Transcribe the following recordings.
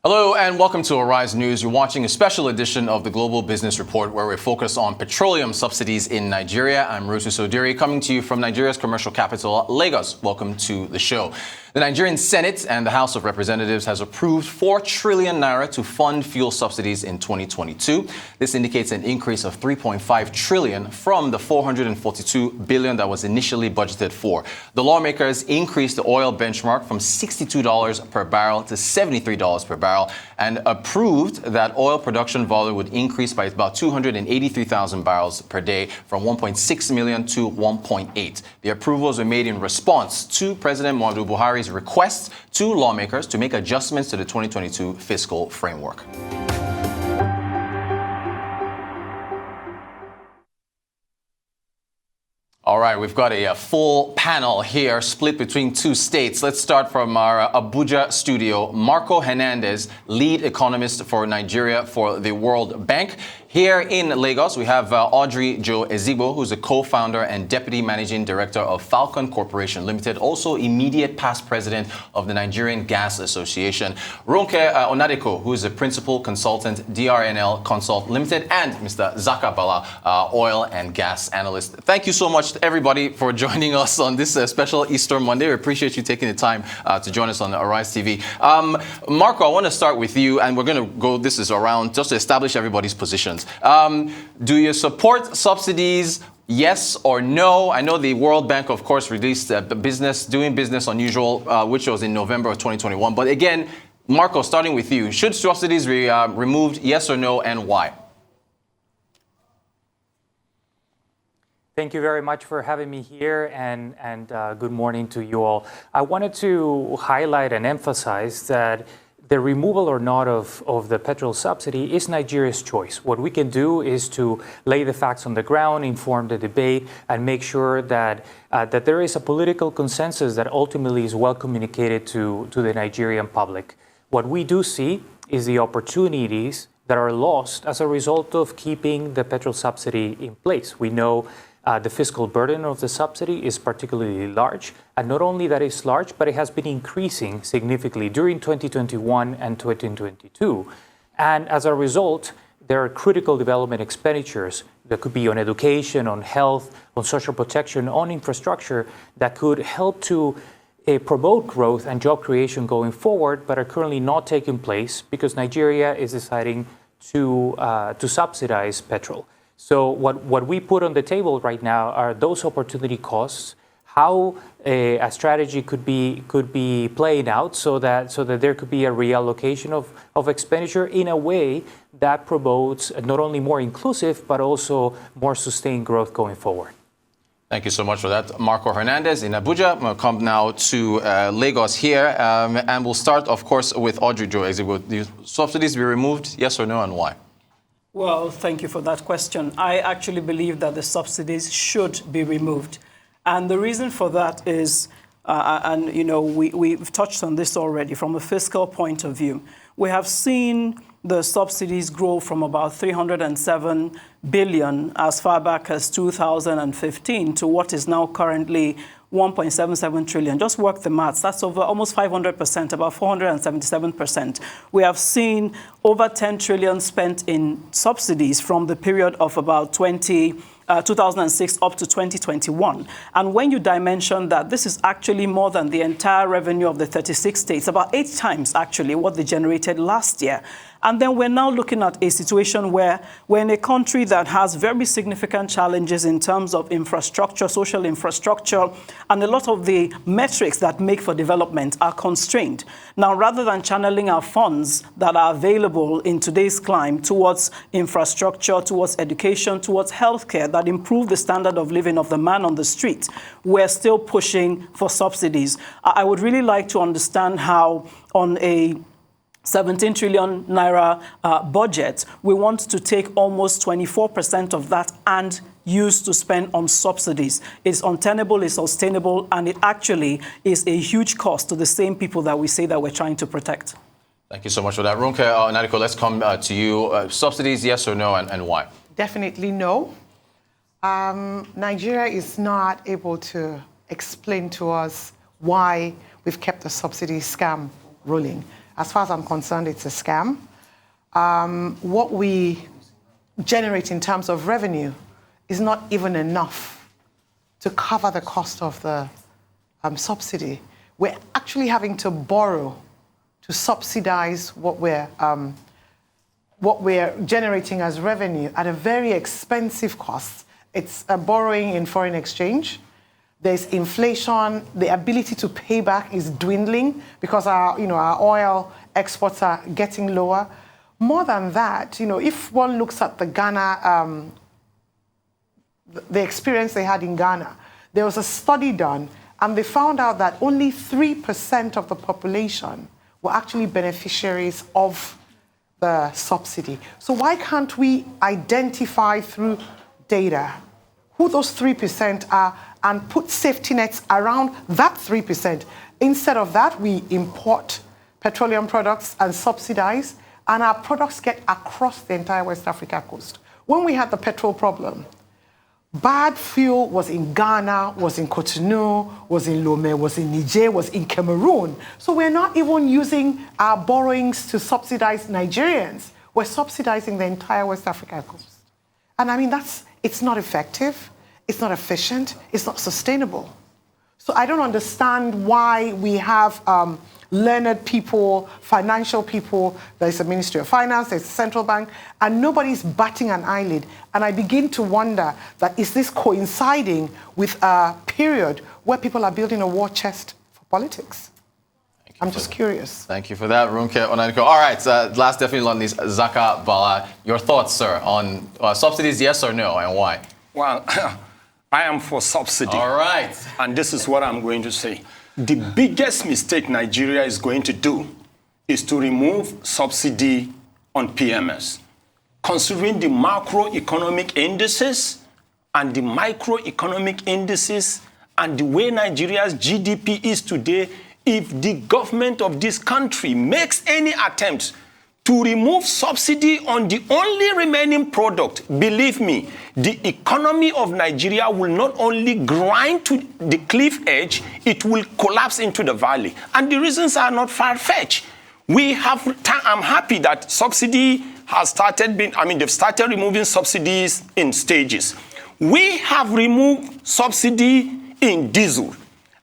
Hello and welcome to Arise News. You're watching a special edition of the Global Business Report where we focus on petroleum subsidies in Nigeria. I'm Rutu Sodiri coming to you from Nigeria's commercial capital, Lagos. Welcome to the show. The Nigerian Senate and the House of Representatives has approved 4 trillion naira to fund fuel subsidies in 2022. This indicates an increase of 3.5 trillion from the 442 billion that was initially budgeted for. The lawmakers increased the oil benchmark from $62 per barrel to $73 per barrel and approved that oil production volume would increase by about 283,000 barrels per day from 1.6 million to 1.8. The approvals were made in response to President Muhammadu Buhari's request to lawmakers to make adjustments to the 2022 fiscal framework. All right, we've got a full panel here split between 2 states. Let's start from our Abuja studio. Marco Hernandez, lead economist for Nigeria for the World Bank. Here in Lagos, we have Audrey Joe-Ezigbo, who's a co-founder and deputy managing director of Falcon Corporation Limited, also immediate past president of the Nigerian Gas Association. Ronke Onadeko, who is a principal consultant, DRNL Consult Ltd, and Mr. Zakka, Bala, oil and gas analyst. Thank you so much to everybody for joining us on this special Easter Monday. We appreciate you taking the time to join us on Arise TV. Marco, I want to start with you, and we're going to go, this is around just to establish everybody's positions. Do you support subsidies? Yes or no? I know the World Bank, of course, released doing business unusual, which was in November of 2021. But again, Marco, starting with you, should subsidies be removed? Yes or no, and why? Thank you very much for having me here, and good morning to you all. I wanted to highlight and emphasize that the removal or not of the petrol subsidy is Nigeria's choice. What we can do is to lay the facts on the ground, inform the debate, and make sure that that there is a political consensus that ultimately is well communicated to the Nigerian public. What we do see is the opportunities that are lost as a result of keeping the petrol subsidy in place. We know the fiscal burden of the subsidy is particularly large, and not only that it's large, but it has been increasing significantly during 2021 and 2022. And as a result, there are critical development expenditures that could be on education, on health, on social protection, on infrastructure that could help to promote growth and job creation going forward, but are currently not taking place because Nigeria is deciding to subsidize petrol. So what we put on the table right now are those opportunity costs, how a strategy could be played out so that there could be a reallocation of expenditure in a way that promotes not only more inclusive but also more sustained growth going forward. Thank you so much for that. Marco Hernandez in Abuja. I'm going to come now to Lagos here, and we'll start, of course, with Audrey Joe-Ezigbo. Do subsidies be removed? Yes or no, and why? Well, thank you for that question. I actually believe that the subsidies should be removed. And the reason for that is, and you know, we've touched on this already, from a fiscal point of view. We have seen the subsidies grow from about 307 billion as far back as 2015 to what is now currently 1.77 trillion. Just work the maths. That's over almost 500%, about 477%. We have seen over 10 trillion spent in subsidies from the period of about 2006 up to 2021. And when you dimension that, this is actually more than the entire revenue of the 36 states, about 8 times actually what they generated last year. And then we're now looking at a situation where we're in a country that has very significant challenges in terms of infrastructure, social infrastructure, and a lot of the metrics that make for development are constrained. Now, rather than channeling our funds that are available in today's climate towards infrastructure, towards education, towards healthcare that improve the standard of living of the man on the street, we're still pushing for subsidies. I would really like to understand how on a 17 trillion naira budget, we want to take almost 24% of that and use to spend on subsidies. It's untenable, it's sustainable, and it actually is a huge cost to the same people that we say that we're trying to protect. Thank you so much for that. Ronke Onadeko, let's come to you. Subsidies, yes or no, and why? Definitely no. Nigeria is not able to explain to us why we've kept the subsidy scam rolling. as far as I'm concerned, it's a scam. What we generate in terms of revenue is not even enough to cover the cost of the subsidy. We're actually having to borrow to subsidize what we're generating as revenue at a very expensive cost. It's borrowing in foreign exchange. There's inflation. The ability to pay back is dwindling because our oil exports are getting lower. More than that, if one looks at the Ghana, the experience they had in Ghana, there was a study done, and they found out that only 3% of the population were actually beneficiaries of the subsidy. So why can't we identify through data who those 3% are and put safety nets around that 3%? Instead of that, we import petroleum products and subsidize, and our products get across the entire West Africa coast. When we had the petrol problem, bad fuel was in Ghana, was in Cotonou, was in Lomé, was in Niger, was in Cameroon. So we're not even using our borrowings to subsidize Nigerians. We're subsidizing the entire West Africa coast. And I mean, it's not effective, it's not efficient, it's not sustainable. So I don't understand why we have learned people, financial people. There's a Ministry of Finance, there's a central bank, and nobody's batting an eyelid. And I begin to wonder that is this coinciding with a period where people are building a war chest for politics? I'm just curious. Thank you for that, Ronke Onadeko. All right, last definitely not least, Zakka, Bala, your thoughts, sir, on subsidies, yes or no, and why? Well, I am for subsidy. All right. And this is what I'm going to say. The biggest mistake Nigeria is going to do is to remove subsidy on PMS. Considering the macroeconomic indices and the microeconomic indices and the way Nigeria's GDP is today, if the government of this country makes any attempt to remove subsidy on the only remaining product, believe me, the economy of Nigeria will not only grind to the cliff edge, it will collapse into the valley. And the reasons are not far-fetched. I'm happy that subsidy has started they've started removing subsidies in stages. We have removed subsidy in diesel.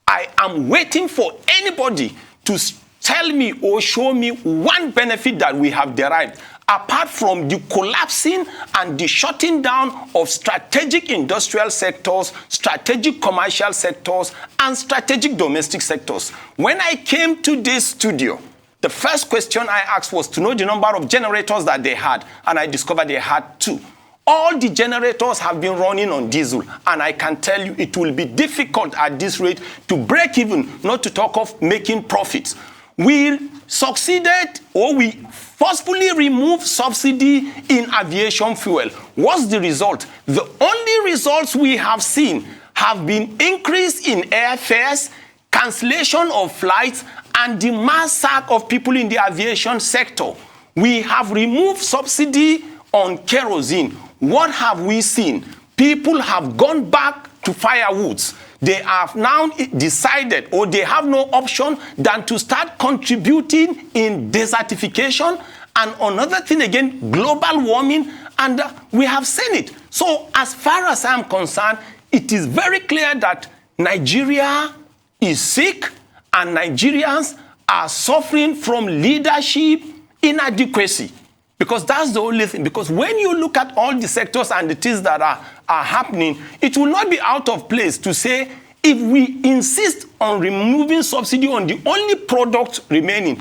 I am waiting for anybody to tell me or show me one benefit that we have derived, apart from the collapsing and the shutting down of strategic industrial sectors, strategic commercial sectors, and strategic domestic sectors. When I came to this studio, the first question I asked was to know the number of generators that they had, and I discovered they had 2. All the generators have been running on diesel, and I can tell you it will be difficult at this rate to break even, not to talk of making profits. We succeeded, or we forcefully removed subsidy in aviation fuel. What's the result? The only results we have seen have been increase in airfares, cancellation of flights, and the mass sack of people in the aviation sector. We have removed subsidy on kerosene. What have we seen? People have gone back to firewoods. They have now decided, or they have no option than to start contributing in desertification and another thing again, global warming, and we have seen it. So as far as I'm concerned, it is very clear that Nigeria is sick and Nigerians are suffering from leadership inadequacy. Because that's the only thing. Because when you look at all the sectors and the things that are happening, it will not be out of place to say, if we insist on removing subsidy on the only product remaining,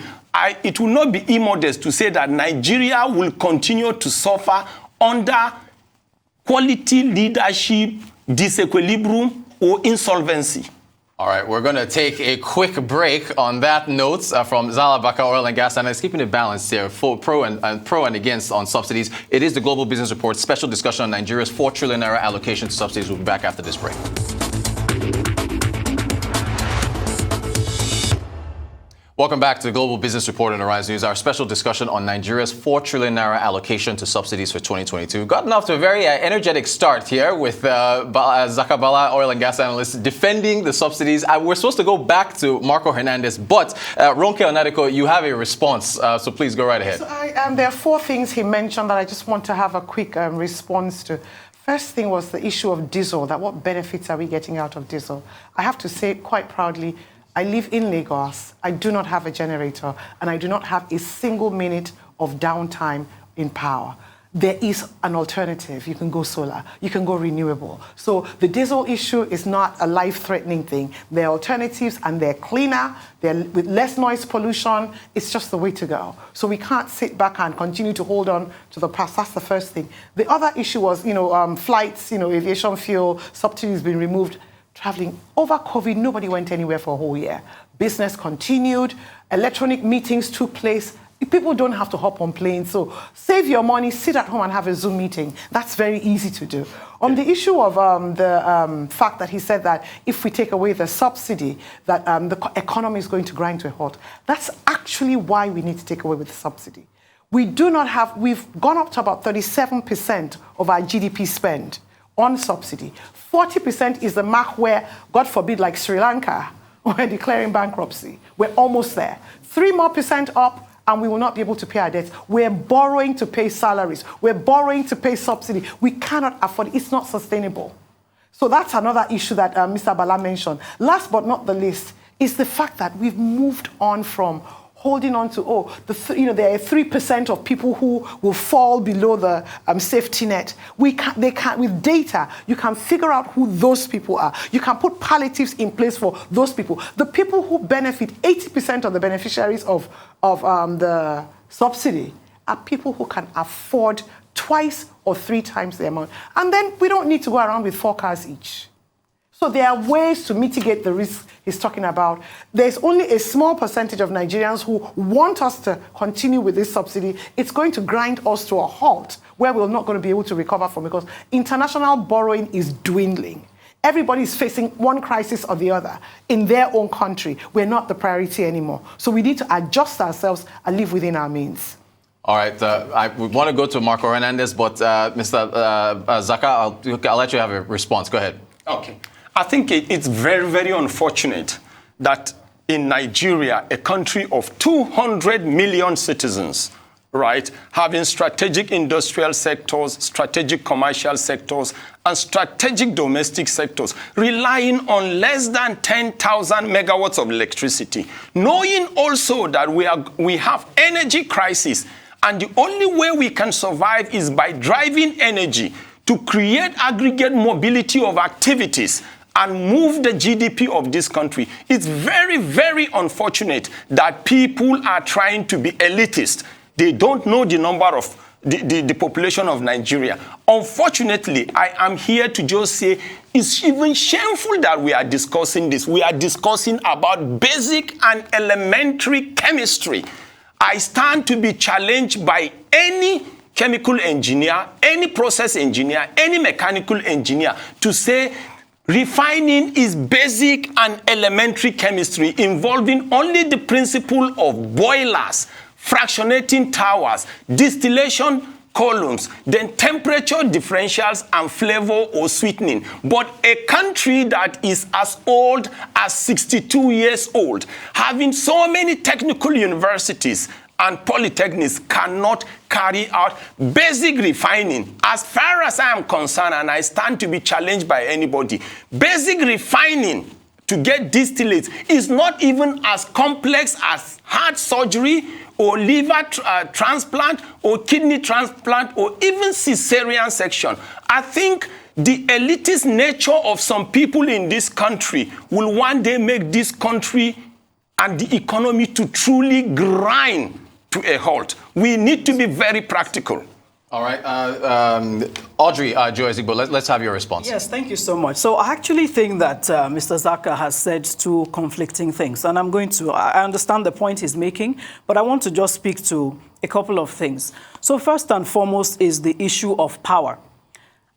it will not be immodest to say that Nigeria will continue to suffer under quality leadership, disequilibrium, or insolvency. All right, we're going to take a quick break on that note from Zakka, oil and gas analyst, keeping it balanced here, for pro and against on subsidies. It is the Global Business Report, special discussion on Nigeria's $4 trillion allocation to subsidies. We'll be back after this break. Welcome back to the Global Business Report on Arise News, our special discussion on Nigeria's 4 trillion naira allocation to subsidies for 2022. Gotten off to a very energetic start here with Zakka Bala, oil and gas analyst, defending the subsidies. We're supposed to go back to Marco Hernandez, but Ronke Onadeko, you have a response, so please go right ahead. So there are 4 things he mentioned that I just want to have a quick response to. First thing was the issue of diesel, that what benefits are we getting out of diesel? I have to say quite proudly, I live in Lagos, I do not have a generator, and I do not have a single minute of downtime in power. There is an alternative. You can go solar, you can go renewable. So the diesel issue is not a life-threatening thing. There are alternatives and they're cleaner, they're with less noise pollution. It's just the way to go. So we can't sit back and continue to hold on to the past. That's the first thing. The other issue was, flights, aviation fuel, subsidies being removed. Traveling over COVID, nobody went anywhere for a whole year. Business continued, electronic meetings took place. People don't have to hop on planes, so save your money, sit at home and have a Zoom meeting. That's very easy to do. On the issue of the fact that he said that if we take away the subsidy, that the economy is going to grind to a halt, that's actually why we need to take away with the subsidy. We've gone up to about 37% of our GDP spend on subsidy. 40% is the mark where, God forbid, like Sri Lanka, we're declaring bankruptcy. We're almost there. 3% more up, and we will not be able to pay our debts. We're borrowing to pay salaries. We're borrowing to pay subsidy. We cannot afford it. It's not sustainable. So that's another issue that Mr. Bala mentioned. Last but not the least is the fact that we've moved on from holding on to, there are 3% of people who will fall below the safety net. With data, you can figure out who those people are. You can put palliatives in place for those people. The people who benefit, 80% of the beneficiaries of the subsidy are people who can afford 2 or 3 times the amount. And then we don't need to go around with 4 cars each. So there are ways to mitigate the risk he's talking about. There's only a small percentage of Nigerians who want us to continue with this subsidy. It's going to grind us to a halt where we're not going to be able to recover from, because international borrowing is dwindling. Everybody is facing one crisis or the other in their own country. We're not the priority anymore. So we need to adjust ourselves and live within our means. All right, I want to go to Marco Hernandez, but Mr. Zakka, I'll let you have a response. Go ahead. Okay. I think it's very, very unfortunate that in Nigeria, a country of 200 million citizens, right, having strategic industrial sectors, strategic commercial sectors, and strategic domestic sectors, relying on less than 10,000 megawatts of electricity, knowing also that we have energy crisis, and the only way we can survive is by driving energy to create aggregate mobility of activities and move the GDP of this country. It's very, very unfortunate that people are trying to be elitist. They don't know the number of the population of Nigeria. Unfortunately, I am here to just say it's even shameful that we are discussing this. We are discussing about basic and elementary chemistry. I stand to be challenged by any chemical engineer, any process engineer, any mechanical engineer to say refining is basic and elementary chemistry involving only the principle of boilers, fractionating towers, distillation columns, then temperature differentials and flavor or sweetening. But a country that is as old as 62 years old, having so many technical universities and polytechnics, cannot carry out basic refining. As far as I am concerned, and I stand to be challenged by anybody, basic refining to get distillates is not even as complex as heart surgery or liver transplant or kidney transplant or even cesarean section. I think the elitist nature of some people in this country will one day make this country and the economy to truly grind to a halt. We need to be very practical. All right, Audrey Joe-Ezigbo, let's have your response. Yes, thank you so much. So I actually think that Mr. Zakka has said 2 conflicting things, and I understand the point he's making, but I want to just speak to a couple of things. So first and foremost is the issue of power.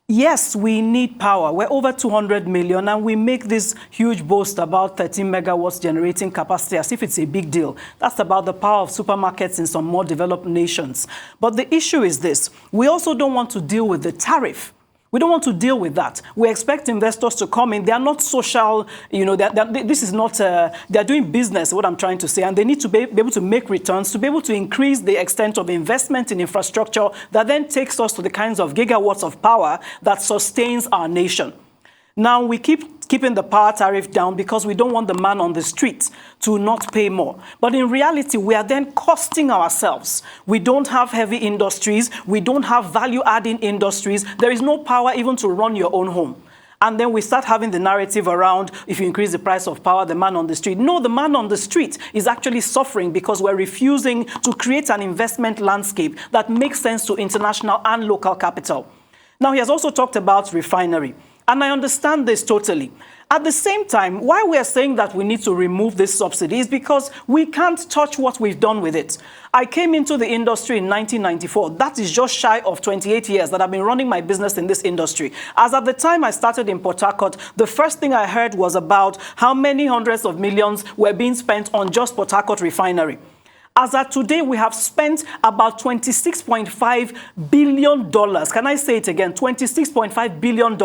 Yes, we need power. We're over 200 million, and we make this huge boast about 13 megawatts generating capacity as if it's a big deal. That's about the power of supermarkets in some more developed nations. But the issue is this. We also don't want to deal with the tariff. We don't want to deal with that. We expect investors to come in. They are not social, this is not, they're doing business, what I'm trying to say, and they need to be able to make returns, to be able to increase the extent of investment in infrastructure that then takes us to the kinds of gigawatts of power that sustains our nation. Now, we keeping the power tariff down because we don't want the man on the street to not pay more. But in reality, we are then costing ourselves. We don't have heavy industries. We don't have value-adding industries. There is no power even to run your own home. And then we start having the narrative around, if you increase the price of power, the man on the street. No, the man on the street is actually suffering because we're refusing to create an investment landscape that makes sense to international and local capital. Now, he has also talked about refinery. And I understand this totally. At the same time, why we are saying that we need to remove this subsidy is because we can't touch what we've done with it. I came into the industry in 1994. That is just shy of 28 years that I've been running my business in this industry. As at the time I started in Port Harcourt, the first thing I heard was about how many hundreds of millions were being spent on just Port Harcourt Refinery. As at today, we have spent about $26.5 billion. Can I say it again? $26.5 billion,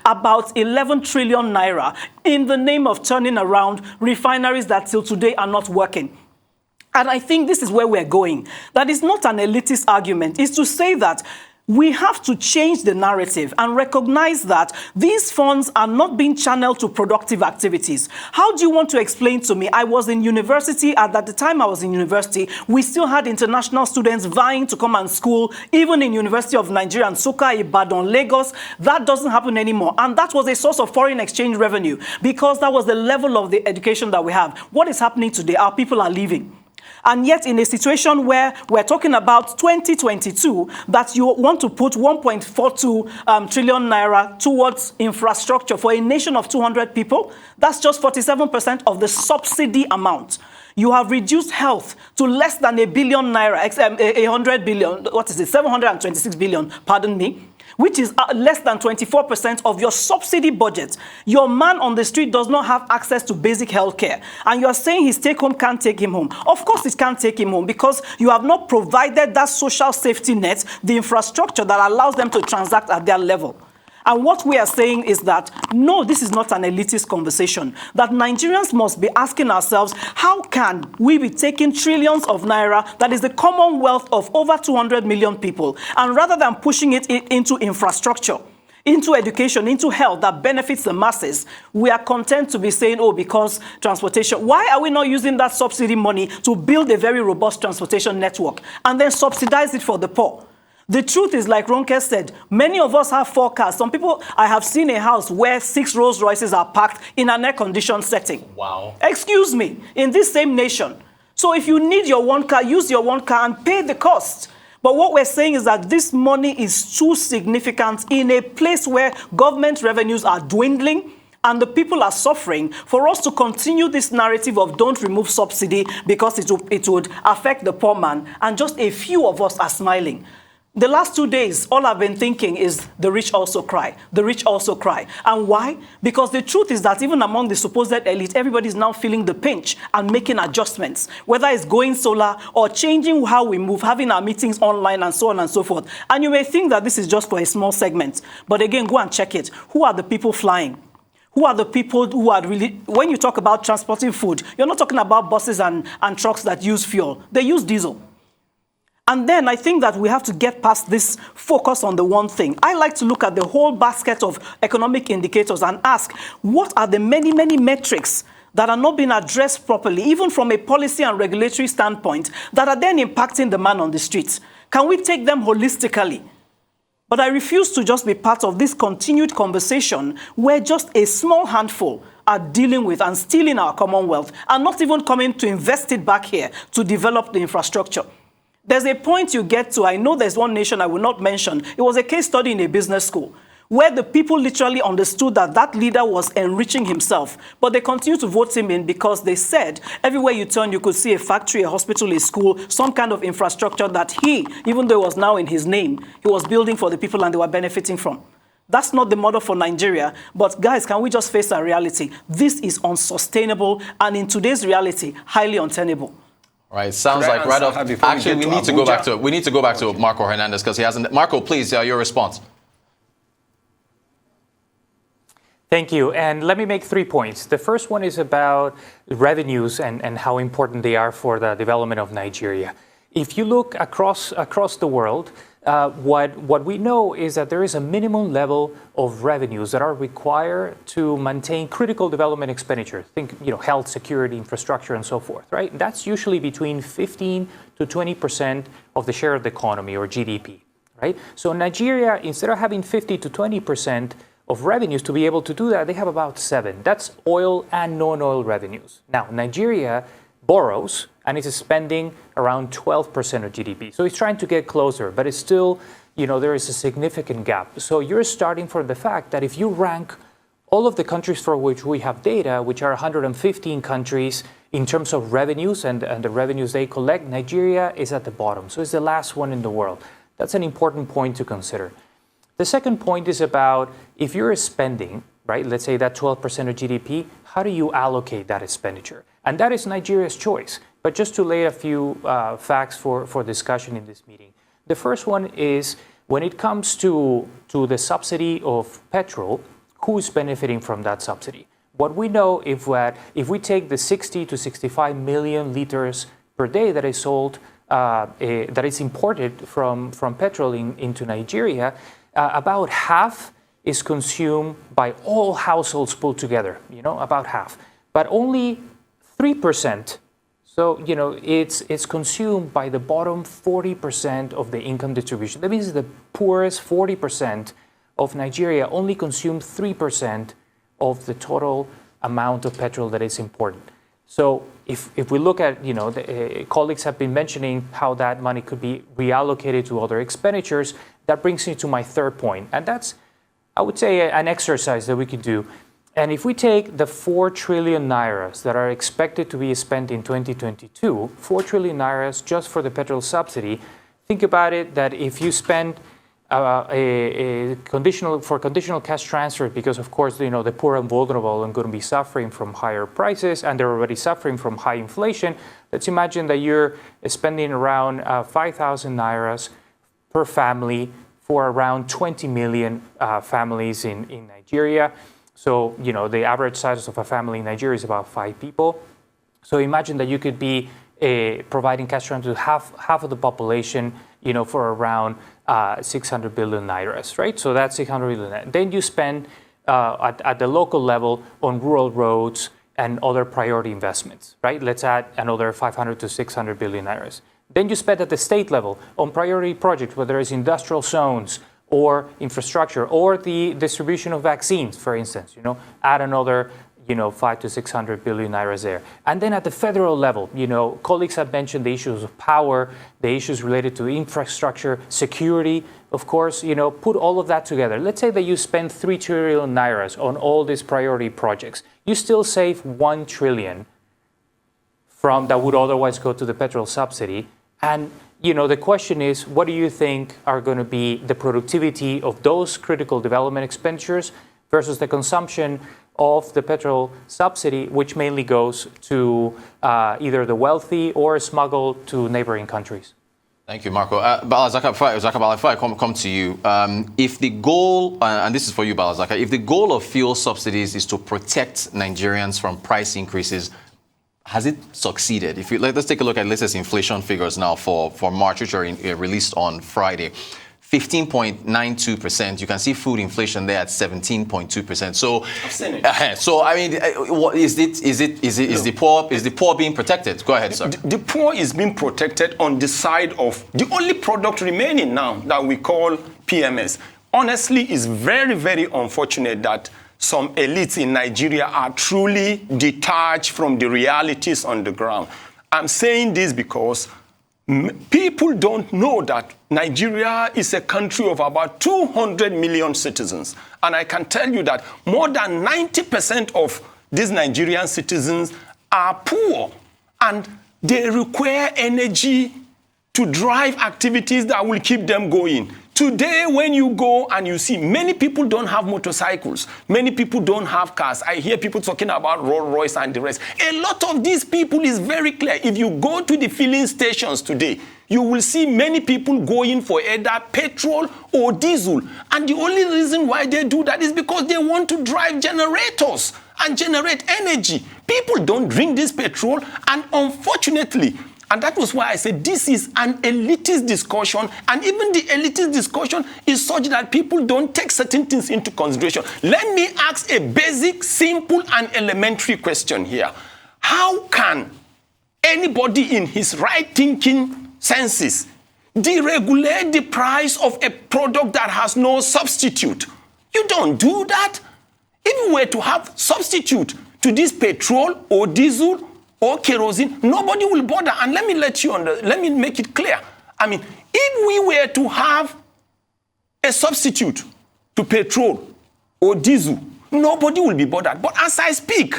about 11 trillion naira, in the name of turning around refineries that till today are not working. And I think this is where we're going. That is not an elitist argument. It's to say that we have to change the narrative and recognize that these funds are not being channeled to productive activities. How do you want to explain to me? I was in university, and at the time I was in university, we still had international students vying to come and school, even in University of Nigeria, Nsukka, Ibadan, Lagos. That doesn't happen anymore. And that was a source of foreign exchange revenue because that was the level of the education that we have. What is happening today? Our people are leaving. And yet in a situation where we're talking about 2022, that you want to put 1.42 trillion naira towards infrastructure for a nation of 200 people, that's just 47% of the subsidy amount. You have reduced health to less than $1 billion naira, 100 billion, what is it, 726 billion, pardon me, which is less than 24% of your subsidy budget. Your man on the street does not have access to basic health care. And you are saying his take-home can't take him home. Of course it can't take him home because you have not provided that social safety net, the infrastructure that allows them to transact at their level. And what we are saying is that, no, this is not an elitist conversation, that Nigerians must be asking ourselves, how can we be taking trillions of naira, that is the common wealth of over 200 million people, and rather than pushing it into infrastructure, into education, into health that benefits the masses, we are content to be saying, oh, because transportation. Why are we not using that subsidy money to build a very robust transportation network and then subsidize it for the poor? The truth is, like Ronke said, many of us have 4 cars. Some people, I have seen a house where 6 Rolls Royces are parked in an air-conditioned setting. Wow. Excuse me, in this same nation. So if you need your 1 car, use your 1 car and pay the cost. But what we're saying is that this money is too significant in a place where government revenues are dwindling and the people are suffering, for us to continue this narrative of don't remove subsidy because it would affect the poor man, and just a few of us are smiling. The last 2 days, all I've been thinking is the rich also cry. The rich also cry. And why? Because the truth is that even among the supposed elite, everybody's now feeling the pinch and making adjustments, whether it's going solar or changing how we move, having our meetings online and so on and so forth. And you may think that this is just for a small segment. But again, go and check it. Who are the people flying? Who are the people who are really, when you talk about transporting food, you're not talking about buses and trucks that use fuel. They use diesel. And then I think that we have to get past this focus on the one thing. I like to look at the whole basket of economic indicators and ask, what are the many, many metrics that are not being addressed properly, even from a policy and regulatory standpoint, that are then impacting the man on the streets? Can we take them holistically? But I refuse to just be part of this continued conversation where just a small handful are dealing with and stealing our commonwealth and not even coming to invest it back here to develop the infrastructure. There's a point you get to, I know there's one nation I will not mention. It was a case study in a business school where the people literally understood that that leader was enriching himself. But they continued to vote him in because they said everywhere you turn, you could see a factory, a hospital, a school, some kind of infrastructure that he, even though it was now in his name, he was building for the people and they were benefiting from. That's not the model for Nigeria. But guys, can we just face our reality? This is unsustainable and in today's reality, highly untenable. Right, sounds like right off. Actually, we need to go back to Marco Hernandez because he hasn't. Marco, please, your response. Thank you. And let me make 3 points. The first one is about revenues and how important they are for the development of Nigeria. If you look across the world, what we know is that there is a minimum level of revenues that are required to maintain critical development expenditure. Think, health, security, infrastructure, and so forth, right? That's usually between 15 to 20% of the share of the economy or GDP, right? So Nigeria, instead of having 50 to 20% of revenues to be able to do that, they have about 7. That's oil and non-oil revenues. Now, Nigeria borrows and is spending around 12% of GDP. So it's trying to get closer, but it's still, there is a significant gap. So you're starting from the fact that if you rank all of the countries for which we have data, which are 115 countries in terms of revenues and the revenues they collect, Nigeria is at the bottom. So it's the last one in the world. That's an important point to consider. The second point is about if you're spending, right, let's say that 12% of GDP, how do you allocate that expenditure? And that is Nigeria's choice. But just to lay a few facts for discussion in this meeting. The first one is when it comes to the subsidy of petrol, who's benefiting from that subsidy? What we know if we take the 60 to 65 million liters per day that is sold, that is imported from petrol into Nigeria, about half is consumed by all households pulled together, about half. But only 3%, so, it's consumed by the bottom 40% of the income distribution. That means the poorest 40% of Nigeria only consume 3% of the total amount of petrol that is imported. So if we look at, the colleagues have been mentioning how that money could be reallocated to other expenditures, that brings me to my third point. And that's, I would say, an exercise that we could do. And if we take the 4 trillion nairas that are expected to be spent in 2022, 4 trillion nairas just for the petrol subsidy, think about it that if you spend conditional cash transfer, because of course, the poor and vulnerable are going to be suffering from higher prices and they're already suffering from high inflation. Let's imagine that you're spending around 5,000 nairas per family for around 20 million families in Nigeria. So, the average size of a family in Nigeria is about 5 people. So imagine that you could be providing cash transfer to half of the population, for around 600 billion nairas, right? So that's 600 billion. Then you spend at the local level on rural roads and other priority investments, right? Let's add another 500 to 600 billion nairas. Then you spend at the state level on priority projects, whether it's industrial zones, or infrastructure, or the distribution of vaccines, for instance, add another, 5 to 600 billion nairas there. And then at the federal level, colleagues have mentioned the issues of power, the issues related to infrastructure, security, of course, put all of that together. Let's say that you spend 3 trillion nairas on all these priority projects. You still save 1 trillion from that would otherwise go to the petrol subsidy. And the question is, what do you think are going to be the productivity of those critical development expenditures versus the consumption of the petrol subsidy, which mainly goes to either the wealthy or smuggled to neighboring countries? Thank you, Marco. Bala, Zakka, if I come to you, if the goal, and this is for you, Bala, Zakka, if the goal of fuel subsidies is to protect Nigerians from price increases, has it succeeded? Let's take a look at latest inflation figures now for March, which are released on Friday. 15.92%. You can see food inflation there at 17.2%. So, I've seen it. So I mean, what is the poor being protected? Go ahead, sir. The poor is being protected on the side of the only product remaining now that we call PMS. Honestly, it's very, very unfortunate that some elites in Nigeria are truly detached from the realities on the ground. I'm saying this because people don't know that Nigeria is a country of about 200 million citizens. And I can tell you that more than 90% of these Nigerian citizens are poor. And they require energy to drive activities that will keep them going. Today, when you go and you see, many people don't have motorcycles. Many people don't have cars. I hear people talking about Rolls Royce and the rest. A lot of these people is very clear. If you go to the filling stations today, you will see many people going for either petrol or diesel. And the only reason why they do that is because they want to drive generators and generate energy. People don't drink this petrol, and unfortunately, and that was why I said this is an elitist discussion, and even the elitist discussion is such that people don't take certain things into consideration. Let me ask a basic, simple, and elementary question here. How can anybody in his right thinking senses deregulate the price of a product that has no substitute? You don't do that. If you were to have substitute to this petrol or diesel or kerosene, nobody will bother. And let me make it clear. I mean, if we were to have a substitute to petrol or diesel, nobody will be bothered. But as I speak,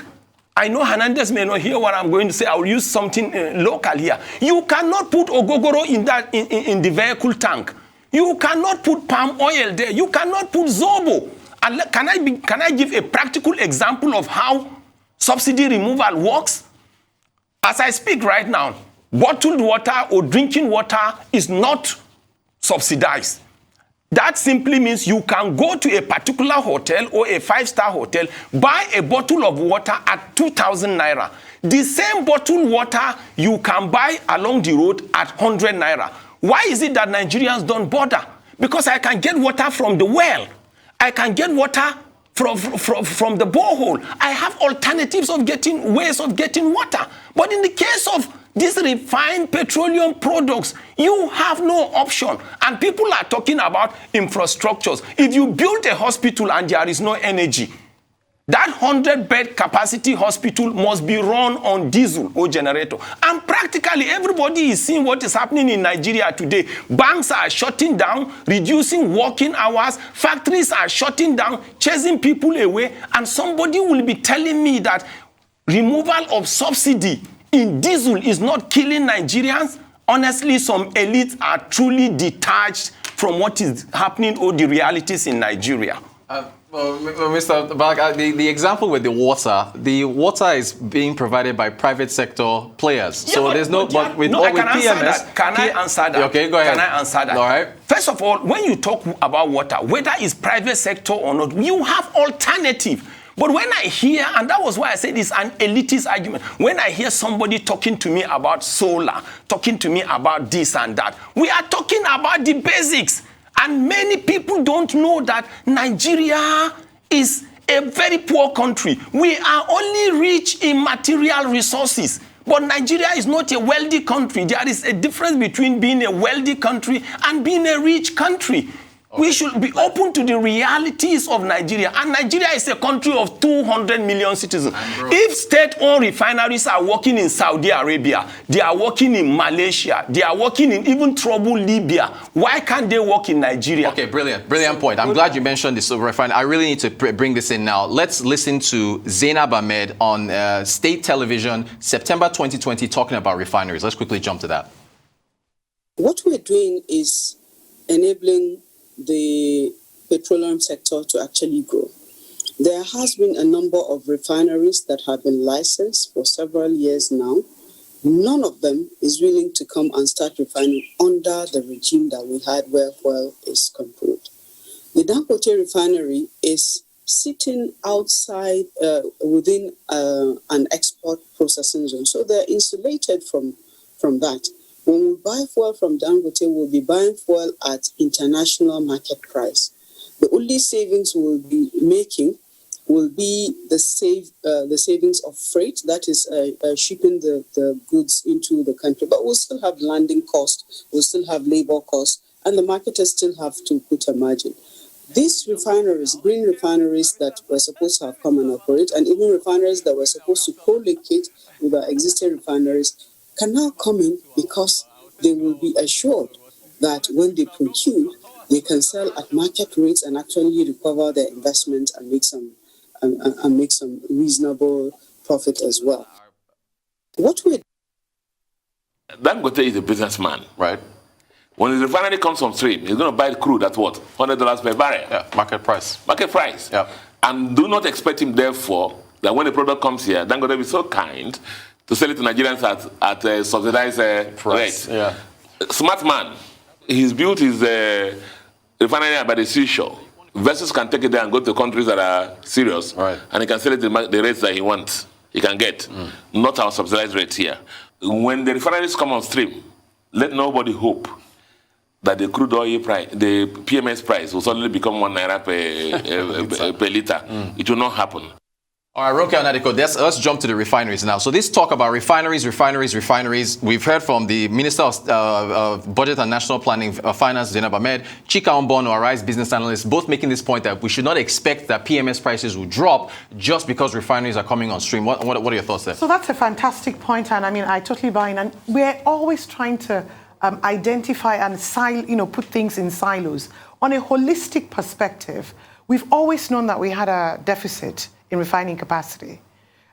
I know Hernandez may not hear what I'm going to say. I will use something local here. You cannot put ogogoro in the vehicle tank. You cannot put palm oil there. You cannot put zobo. And can I give a practical example of how subsidy removal works? As I speak right now, bottled water or drinking water is not subsidized. That simply means you can go to a particular hotel or a five-star hotel, buy a bottle of water at 2,000 naira. The same bottled water you can buy along the road at 100 naira. Why is it that Nigerians don't bother? Because I can get water from the well. I can get water from the borehole. I have alternatives of ways of getting water. But in the case of these refined petroleum products, you have no option. And people are talking about infrastructures. If you build a hospital and there is no energy, that 100-bed capacity hospital must be run on diesel or generator. And practically everybody is seeing what is happening in Nigeria today. Banks are shutting down, reducing working hours. Factories are shutting down, chasing people away. And somebody will be telling me that removal of subsidy in diesel is not killing Nigerians. Honestly, some elites are truly detached from what is happening or the realities in Nigeria. Well, Mr. Bala, the example with the water is being provided by private sector players. Yeah, so there's no, but with PMS. Can I answer that? Okay, go ahead. Can I answer that? All right. First of all, when you talk about water, whether it's private sector or not, you have alternative. But when I hear, and that was why I said it's an elitist argument, when I hear somebody talking to me about solar, talking to me about this and that, we are talking about the basics. And many people don't know that Nigeria is a very poor country. We are only rich in material resources. But Nigeria is not a wealthy country. There is a difference between being a wealthy country and being a rich country. We should be open to the realities of Nigeria. And Nigeria is a country of 200 million citizens. If state-owned refineries are working in Saudi Arabia, they are working in Malaysia, they are working in even troubled Libya, why can't they work in Nigeria? Okay, brilliant point. I'm glad you mentioned this refinery. I really need to bring this in now. Let's listen to Zainab Ahmed on state television, September 2020, talking about refineries. Let's quickly jump to that. What we're doing is enabling the petroleum sector to actually grow. There has been a number of refineries that have been licensed for several years now. None of them is willing to come and start refining under the regime that we had where oil is controlled. The Dangote refinery is sitting outside within an export processing zone, so they're insulated from that. When we buy fuel from Dangote, we'll be buying fuel at international market price. The only savings we'll be making will be the savings of freight, that is shipping the goods into the country. But we'll still have landing costs, we'll still have labor costs, and the marketers still have to put a margin. These refineries, green refineries that were supposed to have come and operate, and even refineries that were supposed to co-locate with our existing refineries, can now come in because they will be assured that when they produce, they can sell at market rates and actually recover their investment and make some reasonable profit as well. What we Dangote is a businessman, right? When the refinery comes on stream, he's going to buy crude at what? $100 per barrel. Yeah, market price. Market price. Yeah. And do not expect him, therefore, that when the product comes here, they're going to be so kind to sell it to Nigerians at a subsidized Price. rate. Yeah. Smart man. He's built his refinery by the seashore. Vessels can take it there and go to countries that are serious, Right. and he can sell it at the rates that he wants. He can get, not our subsidized rates here. When the refineries come on stream, let nobody hope that the crude oil price, the PMS price, will suddenly become $1 per liter. It will not happen. All right, Ronke Onadeko, let's jump to the refineries now. So this talk about refineries. We've heard from the Minister of Budget and National Planning, Finance, Zainab Ahmed, Chika Ombono, Arise business analyst, both making this point that we should not expect that PMS prices will drop just because refineries are coming on stream. What are your thoughts there? So that's a fantastic point, and I mean, I totally buy in. And we're always trying to identify and put things in silos. On a holistic perspective, we've always known that we had a deficit in refining capacity.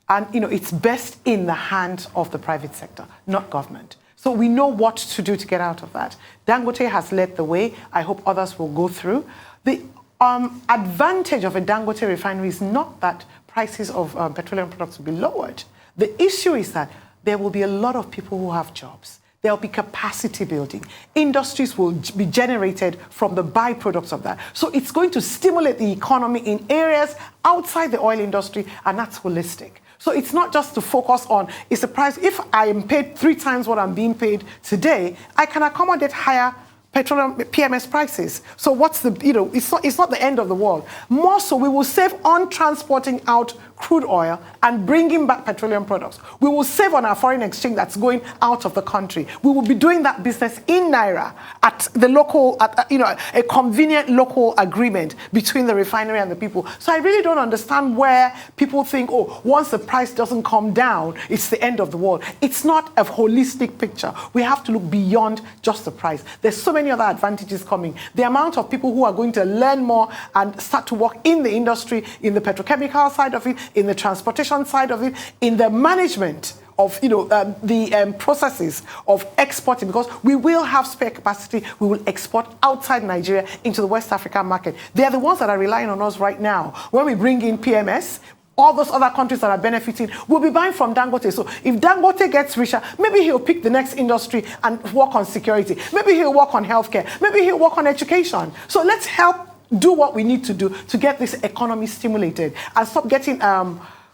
And, it's best in the hands of the private sector, not government. So we know what to do to get out of that. Dangote has led the way. I hope others will go through. The advantage of a Dangote refinery is not that prices of petroleum products will be lowered. The issue is that there will be a lot of people who have jobs. There will be capacity building. Industries will be generated from the byproducts of that. So it's going to stimulate the economy in areas outside the oil industry, and that's holistic. So it's not just to focus on, it's the price. If I am paid 3 times what I'm being paid today, I can accommodate higher petroleum PMS prices. So what's the, it's not the end of the world. More so, we will save on transporting out crude oil and bringing back petroleum products. We will save on our foreign exchange that's going out of the country. We will be doing that business in Naira at the local, a convenient local agreement between the refinery and the people. So I really don't understand where people think, once the price doesn't come down, it's the end of the world. It's not a holistic picture. We have to look beyond just the price. There's so many other advantages coming. The amount of people who are going to learn more and start to work in the industry, in the petrochemical side of it, in the transportation side of it, in the management of the processes of exporting, because we will have spare capacity. We will export outside Nigeria into the West African market. They are the ones that are relying on us right now. When we bring in PMS, all those other countries that are benefiting will be buying from Dangote. So if Dangote gets richer, maybe he'll pick the next industry and work on security. Maybe he'll work on healthcare. Maybe he'll work on education. So let's help do what we need to do to get this economy stimulated and stop getting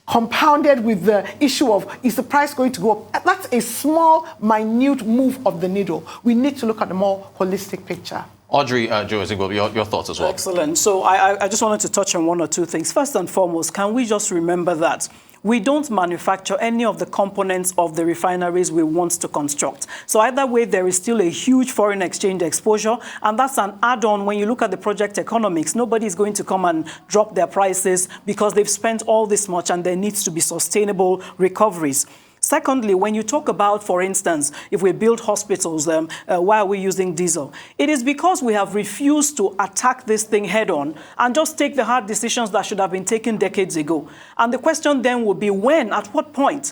compounded with the issue of, is the price going to go up? That's a small, minute move of the needle. We need to look at the more holistic picture. Audrey Joe-Ezigbo, your thoughts as well. Excellent. So I just wanted to touch on one or two things. First and foremost, can we just remember that we don't manufacture any of the components of the refineries we want to construct. So either way, there is still a huge foreign exchange exposure, and that's an add-on when you look at the project economics. Nobody is going to come and drop their prices because they've spent all this much, and there needs to be sustainable recoveries. Secondly, when you talk about, for instance, if we build hospitals, why are we using diesel? It is because we have refused to attack this thing head on and just take the hard decisions that should have been taken decades ago. And the question then would be when, at what point?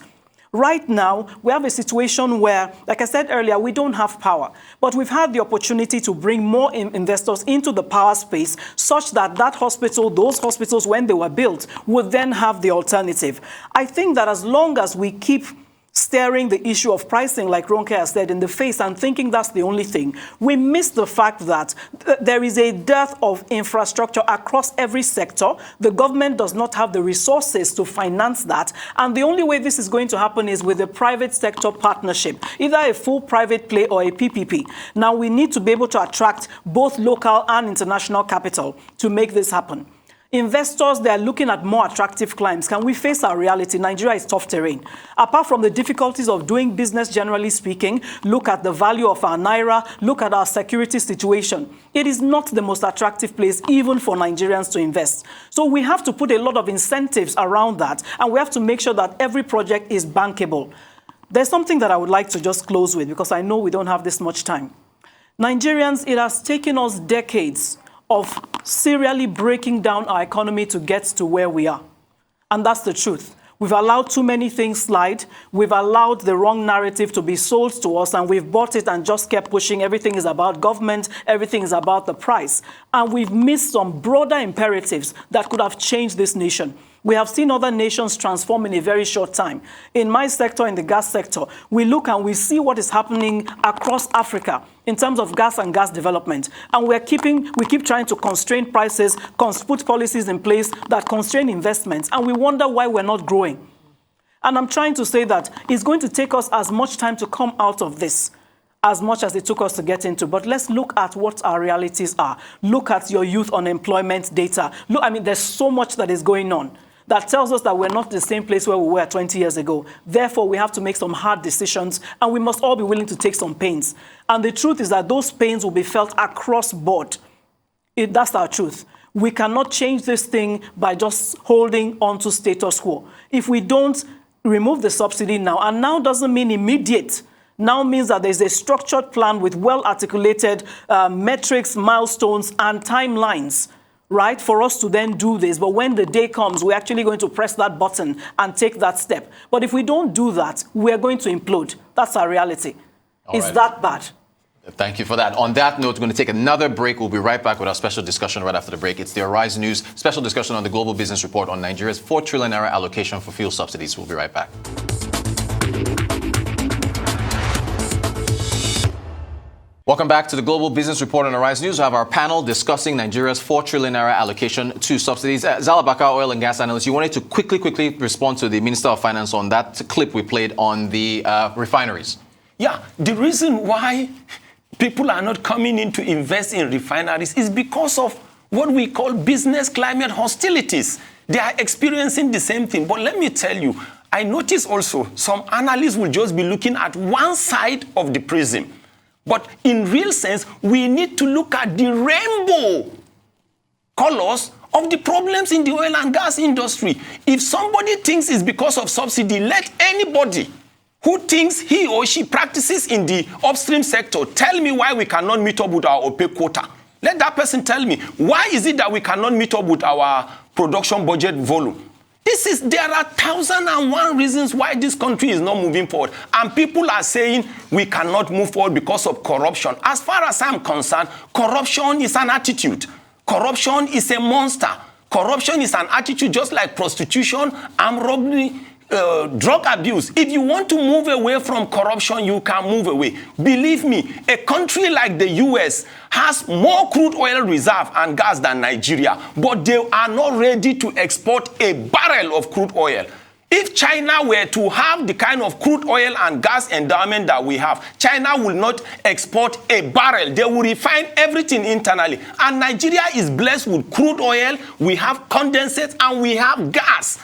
Right now, we have a situation where, like I said earlier, we don't have power, but we've had the opportunity to bring more investors into the power space such that those hospitals, when they were built, would then have the alternative. I think that as long as we keep staring the issue of pricing, like Ronke has said, in the face and thinking that's the only thing, we miss the fact that there is a dearth of infrastructure across every sector. The government does not have the resources to finance that. And the only way this is going to happen is with a private sector partnership, either a full private play or a PPP. Now, we need to be able to attract both local and international capital to make this happen. Investors, they're looking at more attractive climes. Can we face our reality? Nigeria is tough terrain. Apart from the difficulties of doing business, generally speaking, look at the value of our Naira, look at our security situation. It is not the most attractive place, even for Nigerians to invest. So we have to put a lot of incentives around that, and we have to make sure that every project is bankable. There's something that I would like to just close with, because I know we don't have this much time. Nigerians, it has taken us decades of serially breaking down our economy to get to where we are. And that's the truth. We've allowed too many things slide. We've allowed the wrong narrative to be sold to us, and we've bought it and just kept pushing. Everything is about government. Everything is about the price. And we've missed some broader imperatives that could have changed this nation. We have seen other nations transform in a very short time. In my sector, in the gas sector, we look and we see what is happening across Africa in terms of gas and gas development. And we keep trying to constrain prices, put policies in place that constrain investments, and we wonder why we're not growing. And I'm trying to say that it's going to take us as much time to come out of this as much as it took us to get into. But let's look at what our realities are. Look at your youth unemployment data. Look, I mean, there's so much that is going on that tells us that we're not the same place where we were 20 years ago. Therefore, we have to make some hard decisions, and we must all be willing to take some pains. And the truth is that those pains will be felt across board. That's our truth. We cannot change this thing by just holding on to status quo. If we don't remove the subsidy now, and now doesn't mean immediate, now means that there's a structured plan with well-articulated metrics, milestones, and timelines, right, for us to then do this. But when the day comes, we're actually going to press that button and take that step. But if we don't do that, we're going to implode. That's our reality. It's that bad. Thank you for that. On that note, we're going to take another break. We'll be right back with our special discussion right after the break. It's the Arise News special discussion on the Global Business Report on Nigeria's 4 trillion naira allocation for fuel subsidies. We'll be right back. Welcome back to the Global Business Report on Arise News. We have our panel discussing Nigeria's 4 trillion naira allocation to subsidies. Zakka, oil and gas analyst, you wanted to quickly respond to the Minister of Finance on that clip we played on the refineries. Yeah, the reason why people are not coming in to invest in refineries is because of what we call business climate hostilities. They are experiencing the same thing. But let me tell you, I notice also some analysts will just be looking at one side of the prism. But in real sense, we need to look at the rainbow colors of the problems in the oil and gas industry. If somebody thinks it's because of subsidy, let anybody who thinks he or she practices in the upstream sector tell me why we cannot meet up with our OPEC quota. Let that person tell me, why is it that we cannot meet up with our production budget volume? There are 1,001 reasons why this country is not moving forward. And people are saying we cannot move forward because of corruption. As far as I'm concerned, corruption is an attitude. Corruption is a monster. Corruption is an attitude just like prostitution, armed robbery, drug abuse. If you want to move away from corruption, you can move away. Believe me, a country like the US has more crude oil reserve and gas than Nigeria, but they are not ready to export a barrel of crude oil. If China were to have the kind of crude oil and gas endowment that we have, China will not export a barrel. They will refine everything internally. And Nigeria is blessed with crude oil, we have condensate, and we have gas.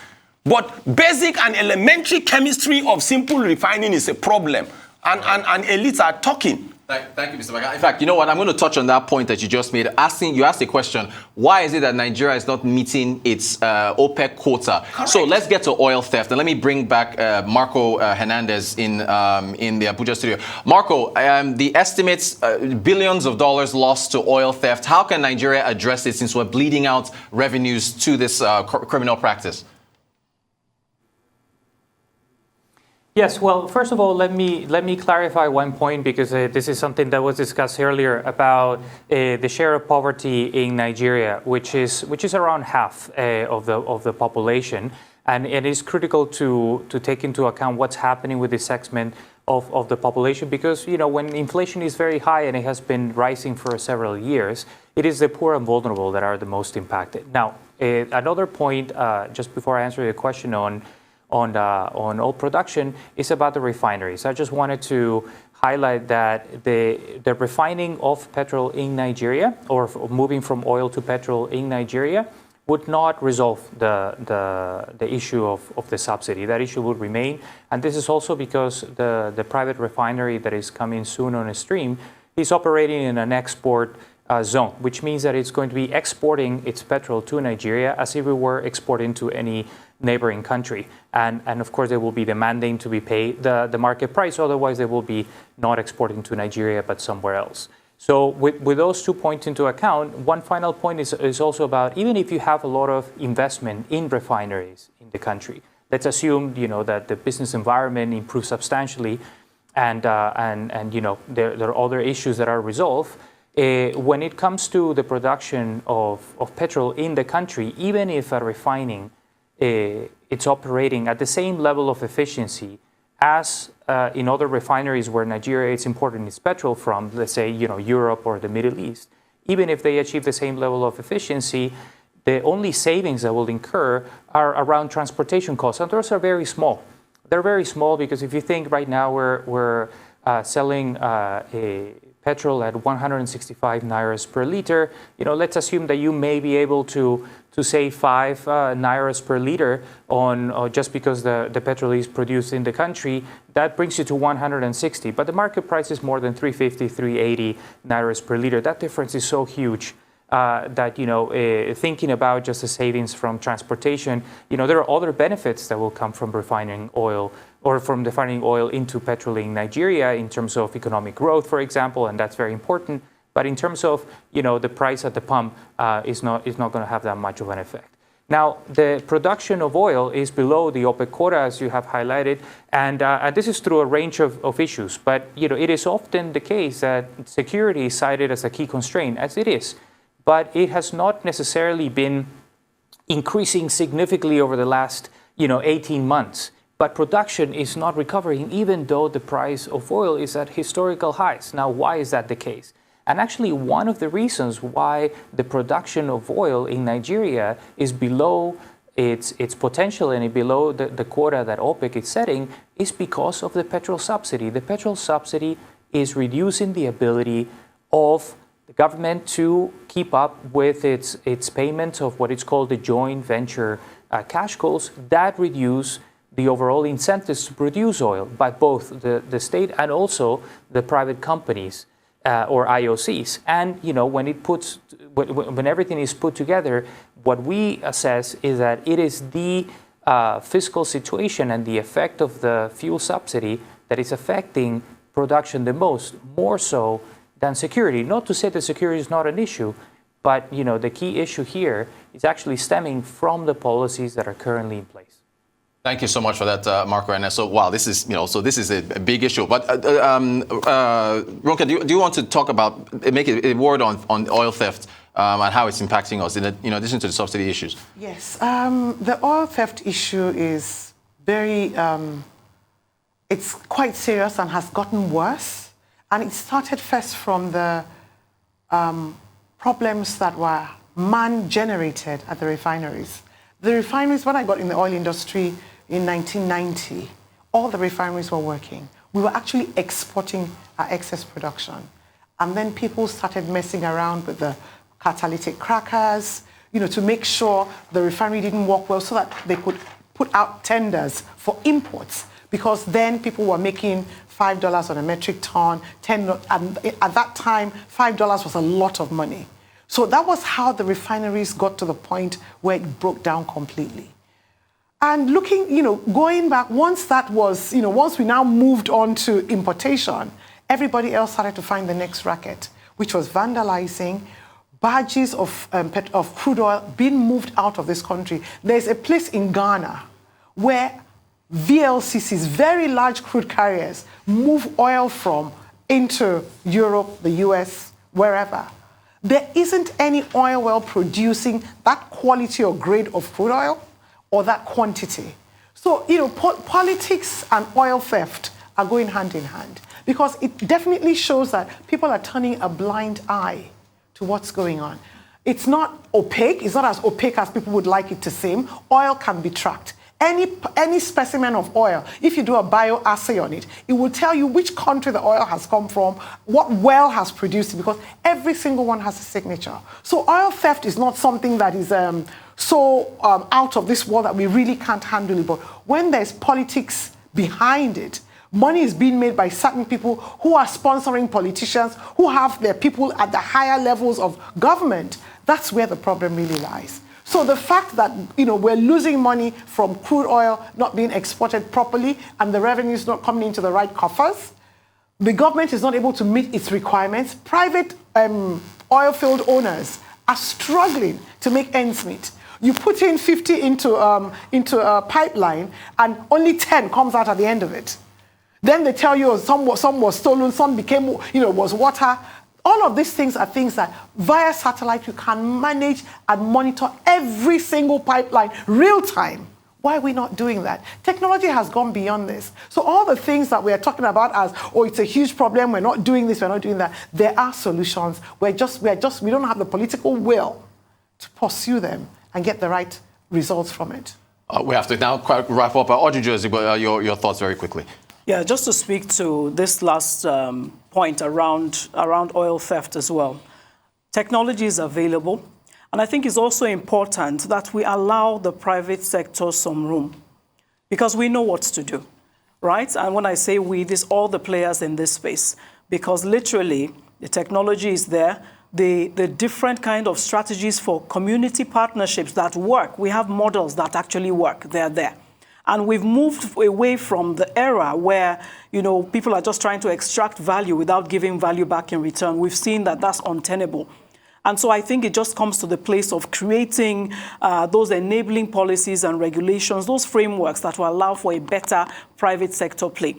But basic and elementary chemistry of simple refining is a problem. And elites are talking. Thank you, Mr. Zakka. In fact, you know what? I'm going to touch on that point that you just made. You asked a question, why is it that Nigeria is not meeting its OPEC quota? Correct. So let's get to oil theft. And let me bring back Marco Hernandez in the Abuja studio. Marco, the estimates, billions of dollars lost to oil theft. How can Nigeria address it since we're bleeding out revenues to this criminal practice? Yes, well, first of all, let me clarify one point, because this is something that was discussed earlier about the share of poverty in Nigeria, which is around half of the population, and it is critical to take into account what's happening with this segment of the population, because when inflation is very high and it has been rising for several years, it is the poor and vulnerable that are the most impacted. Now, another point, just before I answer the question on oil production, is about the refineries. I just wanted to highlight that the refining of petrol in Nigeria, or moving from oil to petrol in Nigeria, would not resolve the issue of the subsidy. That issue would remain, and this is also because the private refinery that is coming soon on a stream is operating in an export zone, which means that it's going to be exporting its petrol to Nigeria as if it were exporting to any neighboring country. And of course, they will be demanding to be paid the market price. Otherwise, they will be not exporting to Nigeria, but somewhere else. So with those 2 points into account, one final point is also about, even if you have a lot of investment in refineries in the country, let's assume, that the business environment improves substantially, and there are other issues that are resolved. When it comes to the production of petrol in the country, even if a refining it's operating at the same level of efficiency as in other refineries where Nigeria is importing its petrol from, let's say, Europe or the Middle East, even if they achieve the same level of efficiency, the only savings that will incur are around transportation costs, and those are very small. They're very small because if you think right now we're selling a petrol at 165 nairas per liter, let's assume that you may be able to save 5 nairas per liter on just because the petrol is produced in the country. That brings you to 160, but the market price is more than 350, 380 nairas per liter. That difference is so huge that thinking about just the savings from transportation, there are other benefits that will come from refining oil or from refining oil into petrol in Nigeria in terms of economic growth, for example, and that's very important. But in terms of the price at the pump is not going to have that much of an effect. Now, the production of oil is below the OPEC quota, as you have highlighted, and this is through a range of issues. But it is often the case that security is cited as a key constraint, as it is. But it has not necessarily been increasing significantly over the last 18 months. But production is not recovering, even though the price of oil is at historical highs. Now, why is that the case? And actually, one of the reasons why the production of oil in Nigeria is below its potential and below the quota that OPEC is setting is because of the petrol subsidy. The petrol subsidy is reducing the ability of the government to keep up with its payments of what is called the joint venture cash calls that reduce the overall incentives to produce oil by both the state and also the private companies or IOCs. And when everything is put together, what we assess is that it is the fiscal situation and the effect of the fuel subsidy that is affecting production the most, more so than security. Not to say that security is not an issue, but the key issue here is actually stemming from the policies that are currently in place. Thank you so much for that, Marco. And so, wow, this is this is a big issue. But Ronke, do you want to talk about make a word on oil theft and how it's impacting us in addition to the subsidy issues? Yes, the oil theft issue is very it's quite serious and has gotten worse. And it started first from the problems that were man-generated at the refineries. The refineries, when I got in the oil industry in 1990, all the refineries were working. We were actually exporting our excess production. And then people started messing around with the catalytic crackers, to make sure the refinery didn't work well so that they could put out tenders for imports. Because then people were making $5 on a metric ton, and at that time, $5 was a lot of money. So that was how the refineries got to the point where it broke down completely. And looking, going back, once that was, once we now moved on to importation, everybody else started to find the next racket, which was vandalizing barges of crude oil being moved out of this country. There's a place in Ghana where VLCCs, very large crude carriers, move oil from into Europe, the US, wherever. There isn't any oil well producing that quality or grade of crude oil or that quantity. So, politics and oil theft are going hand in hand because it definitely shows that people are turning a blind eye to what's going on. It's not opaque. It's not as opaque as people would like it to seem. Oil can be tracked. Any specimen of oil, if you do a bioassay on it, it will tell you which country the oil has come from, what well has produced it, because every single one has a signature. So oil theft is not something that is out of this world that we really can't handle it. But when there's politics behind it, money is being made by certain people who are sponsoring politicians, who have their people at the higher levels of government, that's where the problem really lies. So the fact that we're losing money from crude oil not being exported properly and the revenues not coming into the right coffers, the government is not able to meet its requirements. Private oil field owners are struggling to make ends meet. You put in 50 into a pipeline, and only 10 comes out at the end of it. Then they tell you some was stolen, some became, was water. All of these things are things that via satellite you can manage and monitor every single pipeline real time. Why are we not doing that? Technology has gone beyond this. So all the things that we are talking about as, oh, it's a huge problem, we're not doing this, we're not doing that, there are solutions. We don't have the political will to pursue them and get the right results from it. We have to now wrap up. Audrey Joe-Ezigbo, your thoughts very quickly. Yeah, just to speak to this last point around oil theft as well. Technology is available, and I think it's also important that we allow the private sector some room, because we know what to do, right? And when I say we, this all the players in this space, because literally the technology is there, the different kind of strategies for community partnerships that work. We have models that actually work. They're there. And we've moved away from the era where, people are just trying to extract value without giving value back in return. We've seen that that's untenable. And so I think it just comes to the place of creating those enabling policies and regulations, those frameworks that will allow for a better private sector play.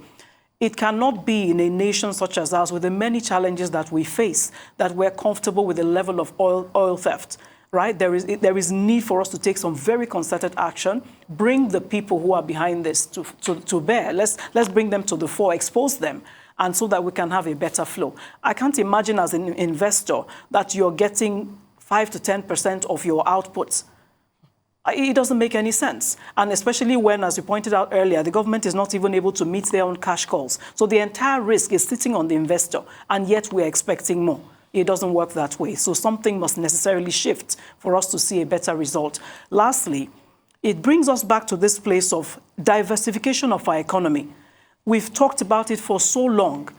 It cannot be in a nation such as ours with the many challenges that we face that we're comfortable with the level of oil theft. Right? There is need for us to take some very concerted action, bring the people who are behind this to bear. Let's bring them to the fore, expose them, and so that we can have a better flow. I can't imagine as an investor that you're getting 5 to 10% of your outputs. It doesn't make any sense. And especially when, as you pointed out earlier, the government is not even able to meet their own cash calls. So the entire risk is sitting on the investor, and yet we're expecting more. It doesn't work that way. So something must necessarily shift for us to see a better result. Lastly, it brings us back to this place of diversification of our economy. We've talked about it for so long,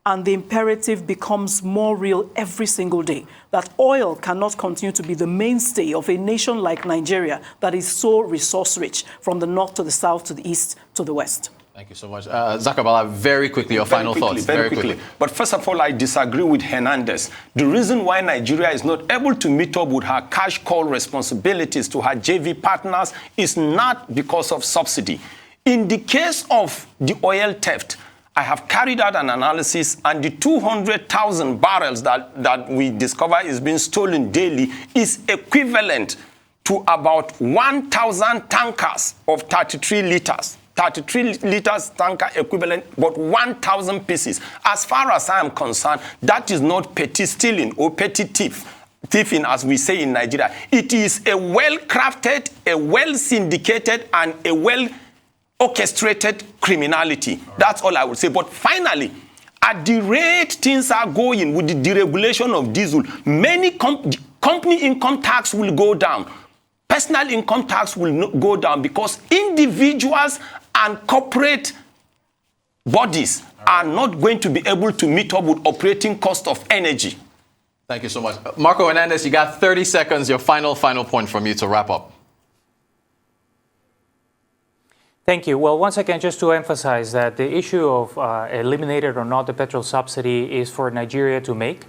and the imperative becomes more real every single day, that oil cannot continue to be the mainstay of a nation like Nigeria that is so resource-rich from the north to the south to the east to the west. Thank you so much. Zakka, Bala, very quickly, your final thoughts. Very quickly. But first of all, I disagree with Hernandez. The reason why Nigeria is not able to meet up with her cash call responsibilities to her JV partners is not because of subsidy. In the case of the oil theft, I have carried out an analysis, and the 200,000 barrels that we discover is being stolen daily is equivalent to about 1,000 tankers of 33 liters. 33 liters tanker equivalent, but 1,000 pieces. As far as I am concerned, that is not petty stealing or petty thieving, as we say in Nigeria. It is a well-crafted, a well-syndicated, and a well-orchestrated criminality. That's all I would say. But finally, at the rate things are going with the deregulation of diesel, many company income tax will go down. Personal income tax will go down because individuals and corporate bodies are not going to be able to meet up with operating cost of energy. Thank you so much. Marco Hernandez, you got 30 seconds, your final point from you to wrap up. Thank you. Well, once again, just to emphasize that the issue of eliminated or not the petrol subsidy is for Nigeria to make.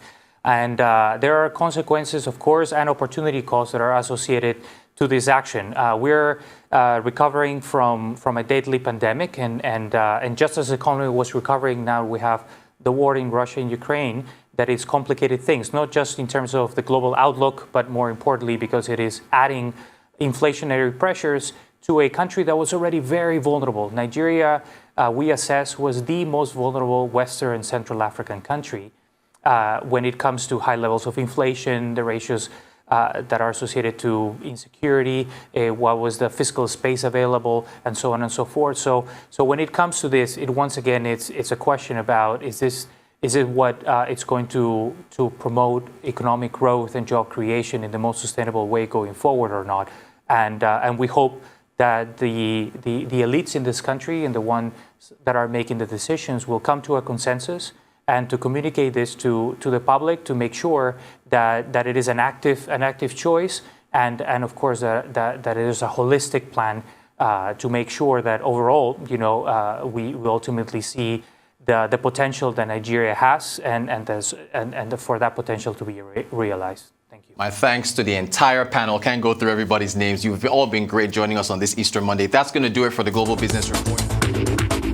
And there are consequences, of course, and opportunity costs that are associated to this action. We're recovering from a deadly pandemic, and just as the economy was recovering, now we have the war in Russia and Ukraine that is complicated things, not just in terms of the global outlook, but more importantly because it is adding inflationary pressures to a country that was already very vulnerable. Nigeria, we assess, was the most vulnerable Western and Central African country when it comes to high levels of inflation, the ratios that are associated to insecurity, what was the fiscal space available, and so on and so forth. So when it comes to this, once again, it's a question about is it what it's going to promote economic growth and job creation in the most sustainable way going forward or not? And we hope that the elites in this country and the ones that are making the decisions will come to a consensus and to communicate this to the public to make sure that it is an active choice and of course that it is a holistic plan to make sure that overall we ultimately see the potential that Nigeria has and for that potential to be realized. Thank you. you. My thanks to the entire panel. Can't go through everybody's names. You've all been great joining us on this Easter Monday. That's going to do it for the Global Business Report.